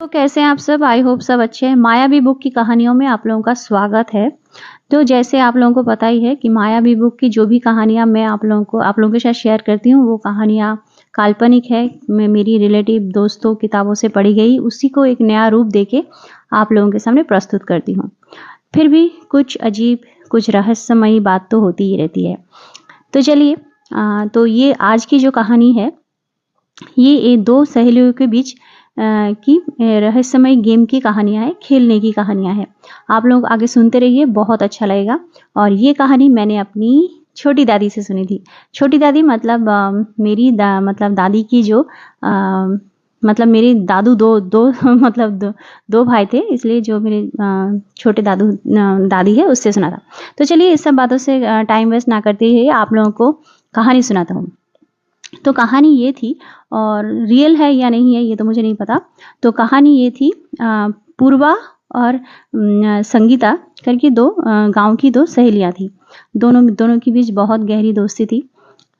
तो कैसे हैं आप सब? आई होप सब अच्छे हैं। मायावी बुक की कहानियों में आप लोगों का स्वागत है। तो जैसे आप लोगों को पता ही है कि मायावी बुक की जो भी कहानियाँ मैं आप लोगों के साथ शेयर करती हूँ, वो कहानियाँ काल्पनिक है। मैं मेरी रिलेटिव दोस्तों किताबों से पढ़ी गई, उसी को एक नया रूप देके आप लोगों के सामने प्रस्तुत करती हूँ। फिर भी कुछ अजीब, कुछ रहस्यमयी बात तो होती ही रहती है। तो चलिए तो ये आज की जो कहानी है, ये 2 सहेलियों के बीच की रहस्यमय गेम की कहानियाँ हैं, खेलने की कहानियाँ हैं। आप लोग आगे सुनते रहिए, बहुत अच्छा लगेगा। और ये कहानी मैंने अपनी छोटी दादी से सुनी थी। छोटी दादी मतलब मेरी मतलब दादी की जो मतलब मेरे दादू 2 मतलब 2 भाई थे, इसलिए जो मेरे छोटे दादी है उससे सुना था। तो चलिए इस सब बातों से टाइम वेस्ट ना करते हुए आप लोगों को कहानी सुनाता हूँ। तो कहानी ये थी, और रियल है या नहीं है ये तो मुझे नहीं पता। तो कहानी ये थी, पूर्वा और संगीता करके 2 गाँव की 2 सहेलियाँ थी। दोनों के बीच बहुत गहरी दोस्ती थी।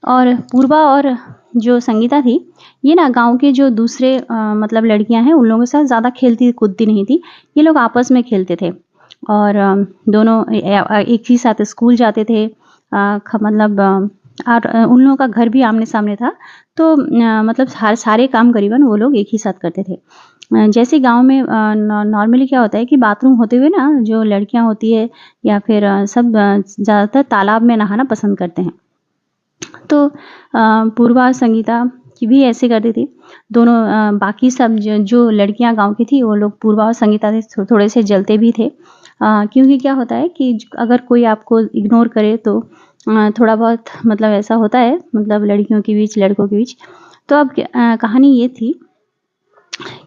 और पूर्वा और जो संगीता थी, ये ना गाँव के जो दूसरे मतलब लड़कियाँ हैं, उन लोगों के साथ ज़्यादा खेलती कूदती नहीं थी। ये लोग आपस में खेलते थे और दोनों एक ही साथ स्कूल जाते थे। मतलब और उन लोगों का घर भी आमने-सामने था। तो मतलब सारे काम करीबन वो लोग एक ही साथ करते थे। जैसे गाँव में नॉर्मली क्या होता है कि बाथरूम होते हुए ना जो लड़कियाँ होती है या फिर सब ज़्यादातर तालाब में नहाना पसंद करते हैं। तो पूर्वा संगीता की भी ऐसे करती थी। दोनों बाकी सब जो लड़कियाँ गाँव की थी, वो लोग पूर्वा और संगीता से थोड़े से जलते भी थे। क्योंकि क्या होता है कि अगर कोई आपको इग्नोर करे तो थोड़ा बहुत मतलब ऐसा होता है, मतलब लड़कियों के बीच, लड़कों के बीच। तो अब कहानी ये थी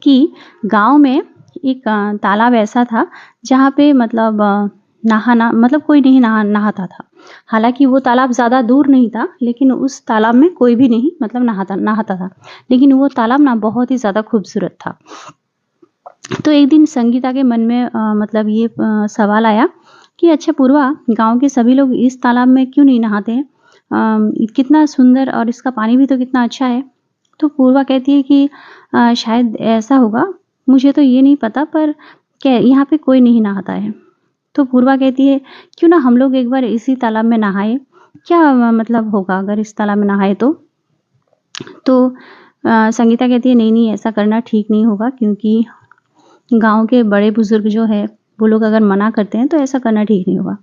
कि गाँव में एक तालाब ऐसा था जहाँ पे मतलब नहाना मतलब कोई नहीं नहाता था। हालाँकि वो तालाब ज़्यादा दूर नहीं था, लेकिन उस तालाब में कोई भी नहीं मतलब नहाता था। लेकिन वो तालाब ना बहुत ही ज़्यादा खूबसूरत था। तो एक दिन संगीता के मन में मतलब ये सवाल आया कि अच्छा पूर्वा, गाँव के सभी लोग इस तालाब में क्यों नहीं नहाते हैं? कितना सुंदर और इसका पानी भी तो कितना अच्छा है। तो पूर्वा कहती है कि शायद ऐसा होगा, मुझे तो ये नहीं पता, पर क्या यहाँ पे कोई नहीं नहाता है। तो पूर्वा कहती है क्यों ना हम लोग एक बार इसी तालाब में नहाएँ? क्या मतलब होगा अगर इस तालाब में नहाए तो? तो संगीता कहती है नहीं ऐसा करना ठीक नहीं होगा, क्योंकि गाँव के बड़े-बुज़ुर्ग जो है, वो लोग अगर मना करते हैं तो ऐसा करना ठीक नहीं होगा।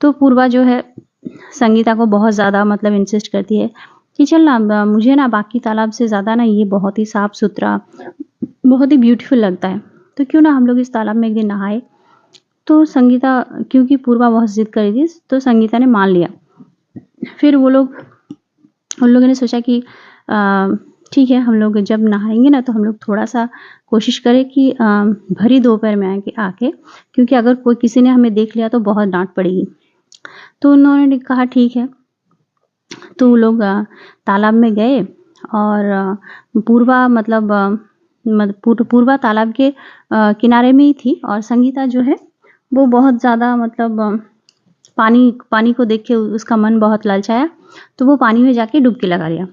तो पूर्वा जो है संगीता को बहुत ज़्यादा मतलब इंसिस्ट करती है कि चल ना, मुझे ना बाकी तालाब से ज़्यादा ना ये बहुत ही साफ-सुथरा, बहुत ही ब्यूटीफुल लगता है। तो क्यों ना हम लोग इस तालाब में एक दिन नहाए? तो संगीता, क्योंकि पूर्वा बहुत ज़िद कर रही थी, तो संगीता ने मान लिया। फिर उन लोगों ने सोचा कि ठीक है, हम लोग जब नहाएँगे ना तो हम लोग थोड़ा-सा कोशिश करें कि भरी दोपहर में आके, क्योंकि अगर कोई किसी ने हमें देख लिया तो बहुत डाँट पड़ेगी। तो उन्होंने कहा ठीक है। तो वो लोग तालाब में गए और पूर्वा मतलब पूर्वा तालाब के किनारे में ही थी, और संगीता जो है वो बहुत ज़्यादा मतलब पानी को देख के उसका मन बहुत ललचाया, तो वो पानी में जाके डुबकी लगा लिया।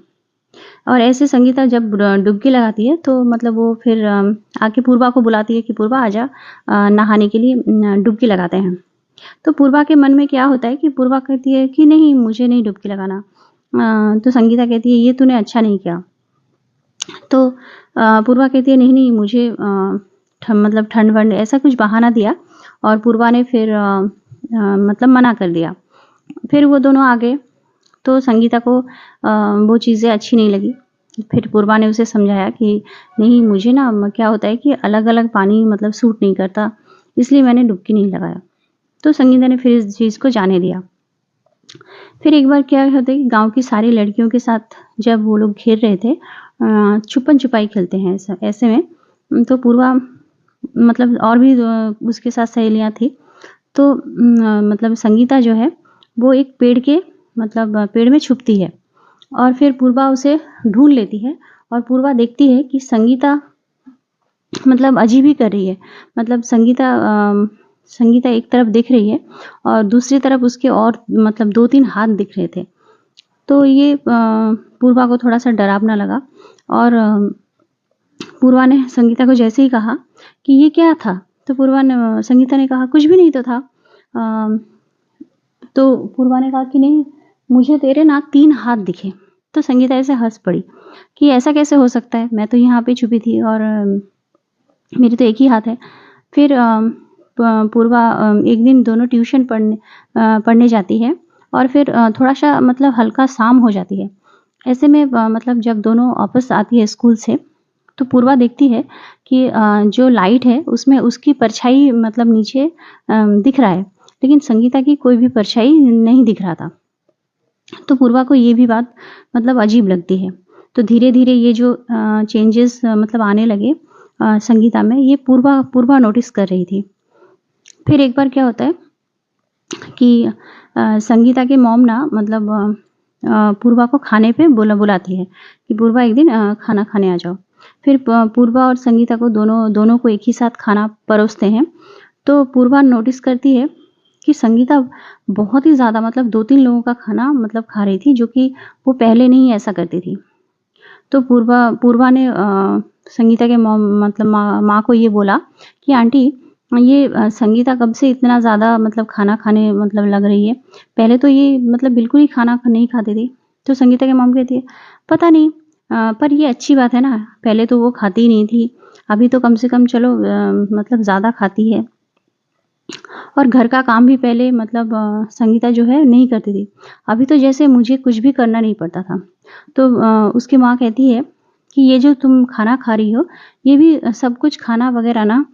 और ऐसे संगीता जब डुबकी लगाती है तो मतलब वो फिर आके पूर्वा को बुलाती है कि पूर्वा आजा, नहाने के लिए डुबकी लगाते हैं। तो पूर्वा के मन में क्या होता है कि पूर्वा कहती है कि नहीं, मुझे नहीं डुबकी लगाना। तो संगीता कहती है ये तूने अच्छा नहीं किया। तो पूर्वा कहती है नहीं मुझे मतलब ठंड-वंड ऐसा कुछ बहाना दिया, और पूर्वा ने फिर मतलब मना कर दिया। फिर वो दोनों आ गए, तो संगीता को वो चीज़ें अच्छी नहीं लगी। फिर पूर्वा ने उसे समझाया कि नहीं, मुझे ना क्या होता है कि अलग-अलग पानी मतलब सूट नहीं करता, इसलिए मैंने डुबकी नहीं लगाया। तो संगीता ने फिर इस चीज़ को जाने दिया। फिर एक बार क्या होता है कि गाँव की सारी लड़कियों के साथ जब वो लोग खेल रहे थे, छुपन-छुपाई खेलते हैं ऐसे में, तो पूर्वा मतलब और भी उसके साथ सहेलियाँ थी। तो मतलब संगीता जो है वो एक पेड़ के मतलब पेड़ में छुपती है, और फिर पूर्वा उसे ढूँढ लेती है, और पूर्वा देखती है कि संगीता मतलब अजीब ही कर रही है। मतलब संगीता एक तरफ दिख रही है और दूसरी तरफ उसके और मतलब 2-3 हाथ दिख रहे थे। तो ये पूर्वा को थोड़ा-सा डरावना लगा, और पूर्वा ने संगीता को जैसे ही कहा कि ये क्या था? तो संगीता ने कहा कुछ भी नहीं तो था। तो पूर्वा ने कहा कि नहीं, मुझे तेरे ना 3 हाथ दिखे। तो संगीता ऐसे हँस पड़ी कि ऐसा कैसे हो सकता है? मैं तो यहाँ पे छुपी थी और मेरे तो एक ही हाथ है। फिर पूर्वा एक दिन दोनों ट्यूशन पढ़ने जाती है और फिर थोड़ा-सा मतलब हल्का शाम हो जाती है। ऐसे में मतलब जब दोनों वापस आती है स्कूल से, तो पूर्वा देखती है कि जो लाइट है उसमें उसकी परछाई मतलब नीचे दिख रहा है, लेकिन संगीता की कोई भी परछाई नहीं दिख रहा था। तो पूर्वा को ये भी बात मतलब अजीब लगती है। तो धीरे-धीरे ये जो चेंजेस मतलब आने लगे संगीता में, ये पूर्वा नोटिस कर रही थी। फिर एक बार क्या होता है कि संगीता की मॉम ना मतलब पूर्वा को खाने पे बुलाती है कि पूर्वा एक दिन खाना खाने आ जाओ। फिर पूर्वा और संगीता को दोनों को एक ही साथ खाना परोसते हैं। तो पूर्वा नोटिस करती है कि संगीता बहुत ही ज़्यादा मतलब 2-3 लोगों का खाना मतलब खा रही थी, जो कि वो पहले नहीं ऐसा करती थी। तो पूर्वा ने संगीता के मतलब माँ को ये बोला कि आंटी, ये संगीता कब से इतना ज़्यादा मतलब खाना खाने मतलब लग रही है? पहले तो ये मतलब बिल्कुल ही खाना नहीं खाती थी। तो संगीता की मॉम कहती है, पता नहीं, पर ये अच्छी बात है ना, पहले तो वो खाती ही नहीं थी, अभी तो कम से कम चलो मतलब ज़्यादा खाती है। और घर का काम भी पहले मतलब संगीता जो है नहीं करती थी। अभी तो जैसे मुझे कुछ भी करना नहीं पड़ता था। तो उसकी माँ कहती है कि ये जो तुम खाना खा रही हो, ये भी सब कुछ खाना वग़ैरह ना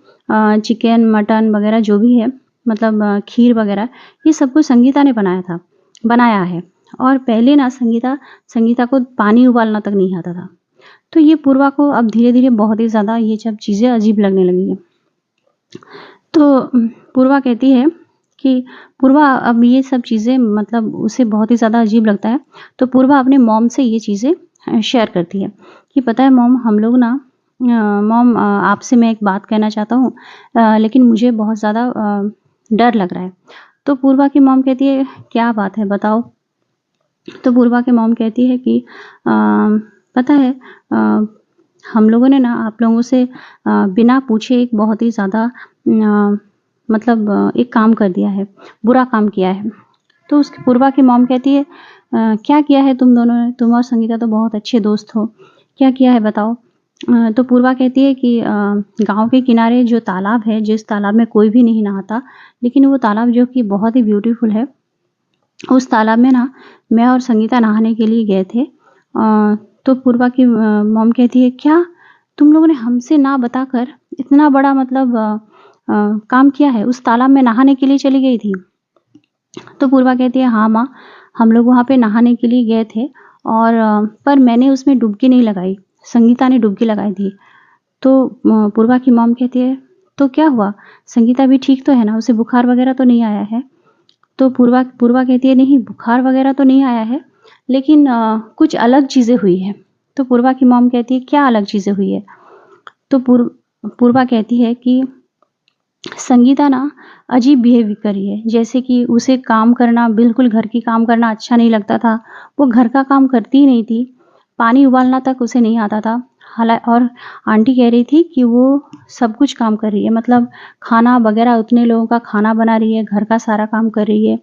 चिकन, मटन वग़ैरह जो भी है मतलब खीर वग़ैरह, ये सब कुछ संगीता ने बनाया है। और पहले ना संगीता को पानी उबालना तक नहीं आता था। तो ये पूर्वा को अब धीरे-धीरे बहुत ही ज़्यादा ये सब चीज़ें अजीब लगने लगी हैं। तो पूर्वा कहती है कि पूर्वा अब ये सब चीज़ें मतलब उसे बहुत ही ज़्यादा अजीब लगता है। तो पूर्वा अपने मॉम से ये चीज़ें शेयर करती है कि पता है मॉम, हम लोग ना मॉम, आपसे मैं एक बात कहना चाहता हूँ, लेकिन मुझे बहुत ज़्यादा डर लग रहा है। तो पूर्वा की मॉम कहती है क्या बात है बताओ? तो पूर्वा की मॉम कहती है कि पता है, हम लोगों ने ना आप लोगों से बिना पूछे एक बहुत ही ज़्यादा मतलब एक काम कर दिया है, बुरा काम किया है। तो उसकी पूर्वा की मॉम कहती है क्या किया है तुम दोनों ने? तुम और संगीता तो बहुत अच्छे दोस्त हो, क्या किया है बताओ? तो पूर्वा कहती है कि गाँव के किनारे जो तालाब है, जिस तालाब में कोई भी नहीं नहाता, लेकिन वो तालाब जो कि बहुत ही ब्यूटीफुल है, उस तालाब में ना मैं और संगीता नहाने के लिए गए थे। तो पूर्वा की मॉम कहती है, क्या तुम लोगों ने हमसे ना बताकर इतना बड़ा मतलब काम किया है? उस तालाब में नहाने के लिए चली गई थी? तो पूर्वा कहती है, हाँ माँ, हम लोग वहाँ पे नहाने के लिए गए थे और पर मैंने उसमें डुबकी नहीं लगाई, संगीता ने डुबकी लगाई थी। तो पूर्वा की मॉम कहती है, तो क्या हुआ? संगीता भी ठीक तो है ना? उसे बुखार वगैरह तो नहीं आया है? तो पूर्वा कहती है, नहीं बुखार वगैरह तो नहीं आया है, लेकिन कुछ अलग चीज़ें हुई हैं। तो पूर्वा की मॉम कहती है, क्या अलग चीज़ें हुई है? तो पूर्वा कहती है कि संगीता ना अजीब बिहेव कर रही है, जैसे कि उसे काम करना, बिल्कुल घर की काम करना अच्छा नहीं लगता था। वो घर का काम करती ही नहीं थी, पानी उबालना तक उसे नहीं आता था। और आंटी कह रही थी कि वो सब कुछ काम कर रही है, मतलब खाना वगैरह उतने लोगों का खाना बना रही है, घर का सारा काम कर रही है।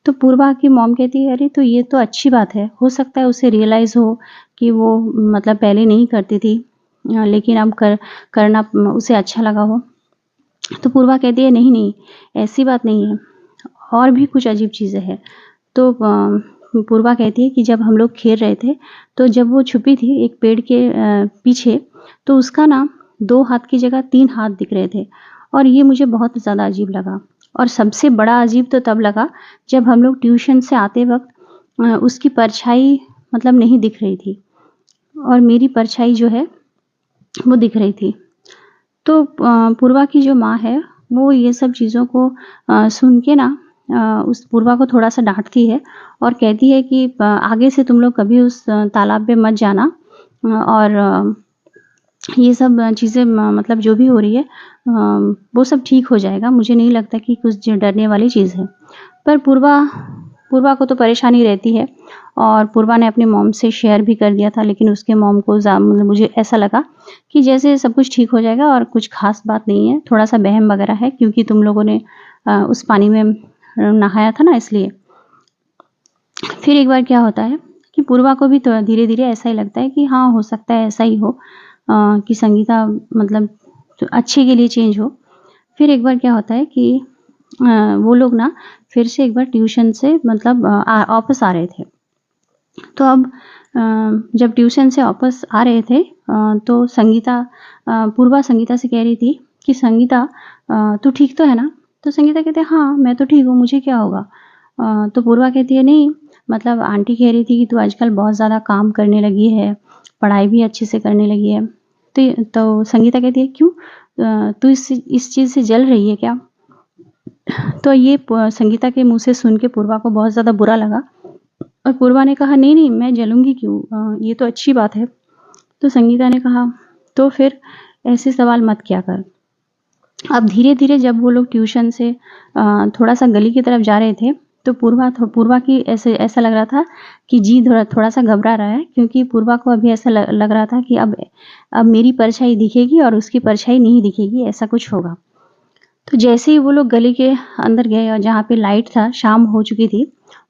तो पूर्वा की मॉम कहती है, अरे तो ये तो अच्छी बात है, हो सकता है उसे रियलाइज़ हो कि वो मतलब पहले नहीं करती थी, लेकिन अब करना उसे अच्छा लगा हो। तो पूर्वा कहती है, नहीं नहीं, ऐसी बात नहीं है, और भी कुछ अजीब चीज़ें हैं। तो पूर्वा कहती है कि जब हम लोग खेल रहे थे, तो जब वो छुपी थी एक पेड़ के पीछे, तो उसका ना 2 हाथ की जगह 3 हाथ दिख रहे थे, और ये मुझे बहुत ज़्यादा अजीब लगा। और सबसे बड़ा अजीब तो तब लगा जब हम लोग ट्यूशन से आते वक़्त उसकी परछाई मतलब नहीं दिख रही थी, और मेरी परछाई जो है वो दिख रही थी। तो पूर्वा की जो माँ है, वो ये सब चीज़ों को सुन के ना उस पूर्वा को थोड़ा-सा डाँटती है और कहती है कि आगे से तुम लोग कभी उस तालाब पे मत जाना, और ये सब चीज़ें मतलब जो भी हो रही है वो सब ठीक हो जाएगा। मुझे नहीं लगता कि कुछ डरने वाली चीज़ है। पर पूर्वा पूर्वा को तो परेशानी रहती है और पूर्वा ने अपनी मॉम से शेयर भी कर दिया था, लेकिन उसके मॉम को मतलब मुझे ऐसा लगा कि जैसे सब कुछ ठीक हो जाएगा और कुछ खास बात नहीं है, थोड़ा सा वहम वगैरह है क्योंकि तुम लोगों ने उस पानी में नहाया था ना, इसलिए। फिर एक बार क्या होता है कि पूर्वा को भी तो धीरे धीरे ऐसा ही लगता है कि हाँ, हो सकता है ऐसा ही हो कि संगीता मतलब तो अच्छे के लिए चेंज हो। फिर एक बार क्या होता है कि वो लोग ना फिर से एक बार ट्यूशन से मतलब वापस आ रहे थे। तो अब जब ट्यूशन से वापस आ रहे थे तो पूर्वा संगीता से कह रही थी कि संगीता तू ठीक तो है ना? तो संगीता कहती है हाँ, मैं तो ठीक हूँ, मुझे क्या होगा? तो पूर्वा कहती है नहीं, मतलब आंटी कह रही थी कि तू आजकल बहुत ज़्यादा काम करने लगी है, पढ़ाई भी अच्छे से करने लगी है। तो संगीता कहती है क्यों? तू इस चीज़ से जल रही है क्या? तो ये संगीता के मुँह से सुन के पूर्वा को बहुत ज़्यादा बुरा लगा और पूर्वा ने कहा नहीं, नहीं मैं जलूँगी क्यों? ये तो अच्छी बात है। तो संगीता ने कहा तो फिर ऐसे सवाल मत किया कर। अब धीरे-धीरे जब वो लोग ट्यूशन से थोड़ा-सा गली की तरफ जा रहे थे, तो पूर्वा की ऐसा लग रहा था कि जी थोड़ा-सा घबरा रहा है क्योंकि पूर्वा को अभी ऐसा लग रहा था कि अब मेरी परछाई दिखेगी और उसकी परछाई नहीं दिखेगी, ऐसा कुछ होगा। तो जैसे ही वो लोग गली के अंदर गए और जहाँ पे लाइट था, शाम हो चुकी थी,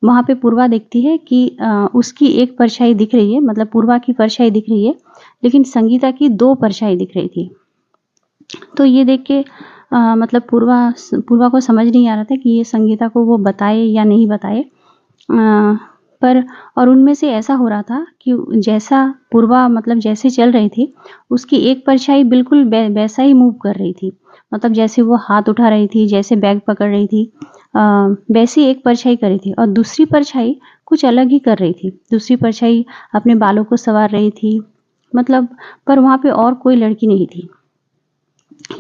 वहाँ पे पूर्वा देखती है कि उसकी एक परछाई दिख रही है, मतलब पूर्वा की परछाई दिख रही है, लेकिन संगीता की 2 परछाई दिख रही थी। तो ये देख के मतलब पूर्वा को समझ नहीं आ रहा था कि ये संगीता को वो बताए या नहीं बताए। पर और उनमें से ऐसा हो रहा था कि जैसा पूर्वा मतलब जैसे चल रही थी, उसकी एक परछाई बिल्कुल वैसा ही मूव कर रही थी। मतलब जैसे वो हाथ उठा रही थी, जैसे बैग पकड़ रही थी, वैसी एक परछाई कर रही थी और दूसरी परछाई कुछ अलग ही कर रही थी। दूसरी परछाई अपने बालों को संवार रही थी, मतलब पर वहाँ पे और कोई लड़की नहीं थी।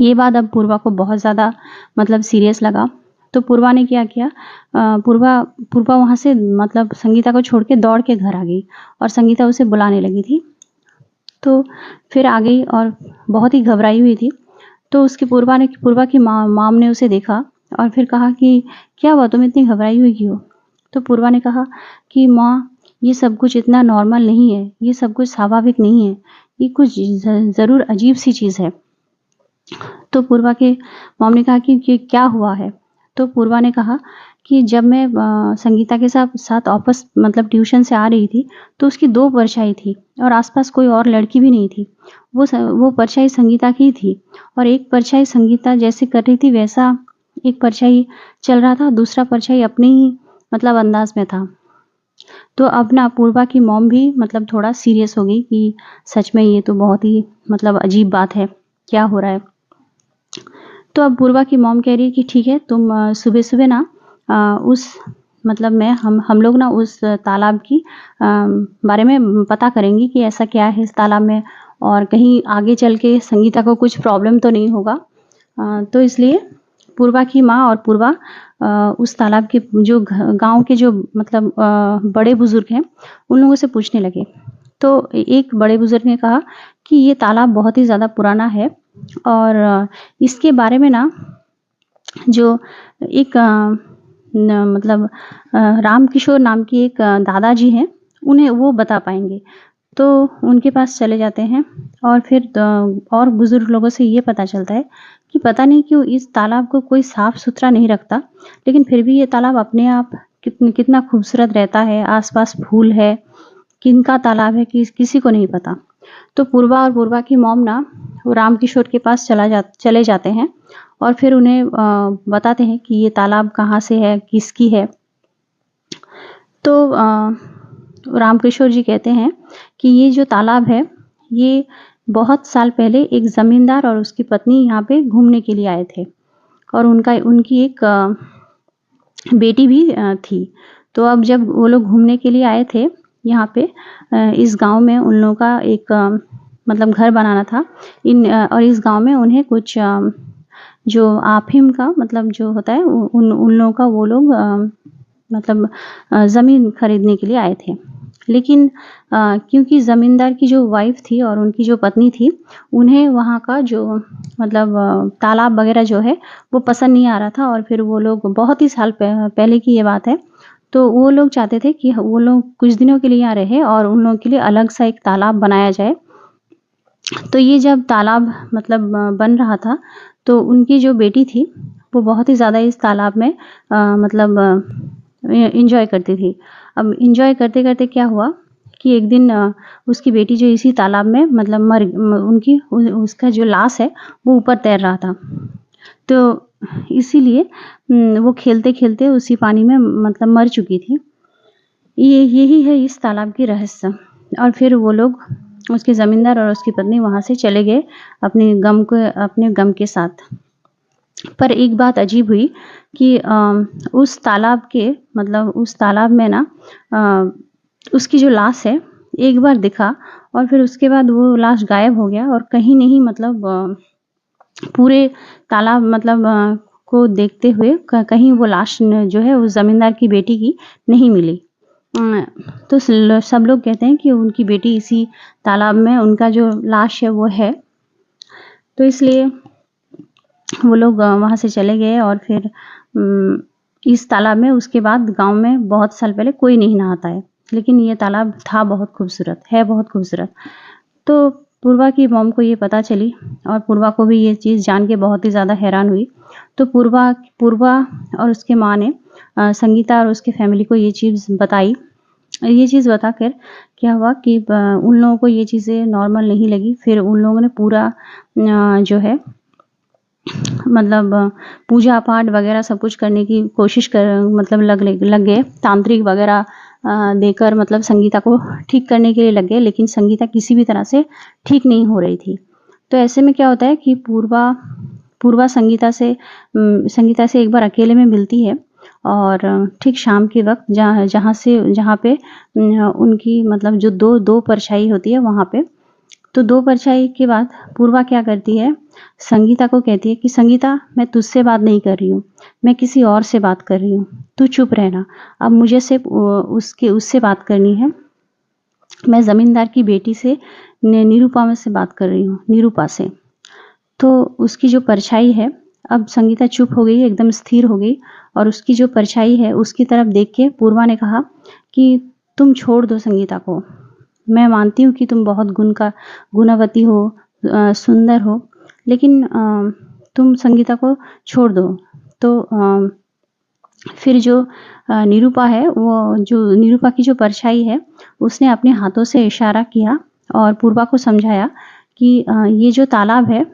ये बात अब पूर्वा को बहुत ज़्यादा मतलब सीरियस लगा। तो पूर्वा ने क्या किया, पूर्वा वहाँ से मतलब संगीता को छोड़ के दौड़ के घर आ गई और संगीता उसे बुलाने लगी थी। तो फिर आ गई और बहुत ही घबराई हुई थी। तो उसकी पूर्वा की मॉम ने उसे देखा और फिर कहा कि क्या हुआ, तुम इतनी घबराई हुई क्यों? तो पूर्वा ने कहा कि माँ, ये सब कुछ इतना नॉर्मल नहीं है, ये सब कुछ स्वाभाविक नहीं है, ये कुछ ज़रूर अजीब सी चीज़ है। तो पूर्वा के मॉम ने कहा कि क्या हुआ है? तो पूर्वा ने कहा कि जब मैं संगीता के साथ वापस मतलब ट्यूशन से आ रही थी, तो उसकी 2 परछाई थी और आस-पास कोई और लड़की भी नहीं थी। वो परछाई संगीता की थी और एक परछाई संगीता जैसे कर रही थी वैसा एक परछाई चल रहा था, दूसरा परछाई अपने ही मतलब अंदाज़ में था। तो अब ना पूर्वा की मॉम भी मतलब थोड़ा सीरियस हो गई कि सच में ये तो बहुत ही मतलब अजीब बात है, क्या हो रहा है? तो अब पूर्वा की मॉम कह रही है कि ठीक है, तुम सुबह-सुबह ना उस मतलब हम लोग ना उस तालाब की बारे में पता करेंगे कि ऐसा क्या है इस तालाब में और कहीं आगे चल के संगीता को कुछ प्रॉब्लम तो नहीं होगा। तो इसलिए पूर्वा की माँ और पूर्वा उस तालाब के जो गाँव के जो मतलब बड़े बुज़ुर्ग हैं, उन लोगों से पूछने लगे। तो एक बड़े बुज़ुर्ग ने कहा कि ये तालाब बहुत ही ज़्यादा पुराना है और इसके बारे में ना जो एक मतलब राम किशोर नाम की एक दादाजी हैं, उन्हें वो बता पाएँगे। तो उनके पास चले जाते हैं और फिर और बुज़ुर्ग लोगों से ये पता चलता है कि पता नहीं क्यों इस तालाब को कोई साफ़-सुथरा नहीं रखता, लेकिन फिर भी ये तालाब अपने आप कितना खूबसूरत रहता है, आस-पास फूल है, किनका तालाब है किसी को नहीं पता। तो पूर्वा और पूर्वा की मॉम ना वो राम किशोर के पास चले जाते हैं और फिर उन्हें बताते हैं कि ये तालाब कहाँ से है, किसकी है। तो राम किशोर जी कहते हैं कि ये जो तालाब है, ये बहुत साल पहले एक ज़मींदार और उसकी पत्नी यहाँ पे घूमने के लिए आए थे और उनकी एक बेटी भी थी। तो अब जब वो लोग घूमने के लिए आए थे यहाँ पे इस गाँव में उन लोगों का एक मतलब घर बनाना था। और इस गाँव में उन्हें कुछ जो अफ़ीम का मतलब जो होता है उन लोगों का वो लोग मतलब ज़मीन खरीदने के लिए आए थे। लेकिन क्योंकि ज़मींदार की जो वाइफ़ थी और उनकी जो पत्नी थी, उन्हें वहाँ का जो मतलब तालाब वग़ैरह जो है, वो पसंद नहीं आ रहा था और फिर वो लोग बहुत ही साल पहले की ये बात है, तो वो लोग चाहते थे कि वो लोग कुछ दिनों के लिए यहाँ रहे और उन लोगों के लिए अलग सा एक तालाब बनाया जाए। तो ये जब तालाब मतलब बन रहा था, तो उनकी जो बेटी थी, वो बहुत ही ज़्यादा इस तालाब में मतलब एन्जॉय करती थी। अब एन्जॉय करते-करते क्या हुआ कि एक दिन उसकी बेटी जो इसी तालाब में मतलब मर म उनकी उ उसका जो लाश है, वो ऊपर तैर रहा था। तो इसीलिए वो खेलते-खेलते उसी पानी में मतलब मर चुकी थी। यही है इस तालाब की रहस्य। और फिर वो लोग, उसके ज़मींदार और उसकी पत्नी वहाँ से चले गए अपने गम के साथ। पर एक बात अजीब हुई कि उस तालाब के मतलब उस तालाब में ना अ, उसकी जो लाश है, एक बार दिखा और फिर उसके बाद वो लाश गायब हो गया और कहीं नहीं मतलब पूरे तालाब मतलब को देखते हुए कहीं वो लाश जो है उस ज़मींदार की बेटी की नहीं मिली। तो सब लोग कहते हैं कि उनकी बेटी इसी तालाब में उनका जो लाश है वो है। तो इसलिए वो लोग वहाँ से चले गए और फिर इस तालाब में उसके बाद गाँव में बहुत साल पहले कोई नहीं नहाता है। लेकिन ये तालाब था बहुत खूबसूरत, है बहुत खूबसूरत। तो पूर्वा की मॉम को ये पता चली और पूर्वा को भी ये चीज़ जान के बहुत ही ज़्यादा हैरान हुई। तो पूर्वा पूर्वा और उसके माँ ने संगीता और उसके फैमिली को ये चीज़ बताई। ये चीज़ बताकर क्या हुआ कि उन लोगों को ये चीज़ें नॉर्मल नहीं लगी। फिर उन लोगों ने पूरा जो है मतलब पूजा-पाठ वगैरह सब कुछ करने की कोशिश मतलब लग गए। तांत्रिक वगैरह देकर मतलब संगीता को ठीक करने के लिए लग गए, लेकिन संगीता किसी भी तरह से ठीक नहीं हो रही थी। तो ऐसे में क्या होता है कि पूर्वा संगीता से एक बार अकेले में मिलती है और ठीक शाम के वक़्त जहाँ पे उनकी मतलब जो दो परछाई होती है वहाँ पे। तो 2 परछाई के बाद पूर्वा क्या करती है, संगीता को कहती है कि संगीता, मैं तुझसे बात नहीं कर रही हूँ, मैं किसी और से बात कर रही हूँ, तू चुप रहना। अब मुझे सिर्फ़ उससे बात करनी है। मैं ज़मींदार की बेटी से निरूपा से बात कर रही हूँ, निरूपा से। तो उसकी जो परछाई है, अब संगीता चुप हो गई, एकदम स्थिर हो गई और उसकी जो परछाई है, उसकी तरफ देख के पूर्वा ने कहा कि तुम छोड़ दो संगीता को। मैं मानती हूँ कि तुम बहुत गुणवती हो, सुंदर हो, लेकिन तुम संगीता को छोड़ दो। तो फिर जो निरूपा है, वो जो निरूपा की जो परछाई है, उसने अपने हाथों से इशारा किया और पूर्वा को समझाया कि ये जो तालाब है,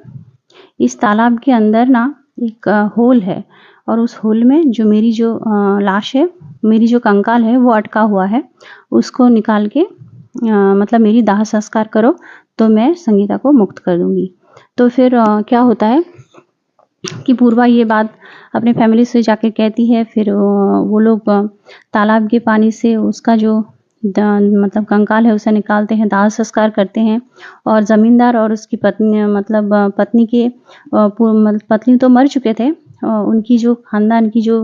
इस तालाब के अंदर ना एक होल है और उस होल में जो मेरी जो लाश है, मेरी जो कंकाल है, वो अटका हुआ है। उसको निकाल के मतलब मेरी दाह संस्कार करो, तो मैं संगीता को मुक्त कर दूँगी। तो फिर क्या होता है कि पूर्वा ये बात अपने फैमिली से जाके कहती है। फिर वो लोग तालाब के पानी से उसका जो मतलब कंकाल है उसे निकालते हैं, दाह संस्कार करते हैं और ज़मींदार और उसकी पत्नी मतलब पत्नी के पत्नी तो मर चुके थे। उनकी जो खानदान की जो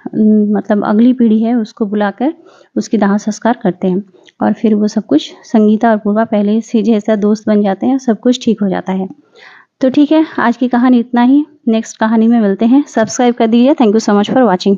मतलब अगली पीढ़ी है उसको बुलाकर उसकी दाह संस्कार करते हैं और फिर वो सब कुछ संगीता और पूर्वा पहले से जैसा दोस्त बन जाते हैं, सब कुछ ठीक हो जाता है। तो ठीक है, आज की कहानी इतना ही। नेक्स्ट कहानी में मिलते हैं। सब्सक्राइब कर दीजिए। Thank you so much for watching.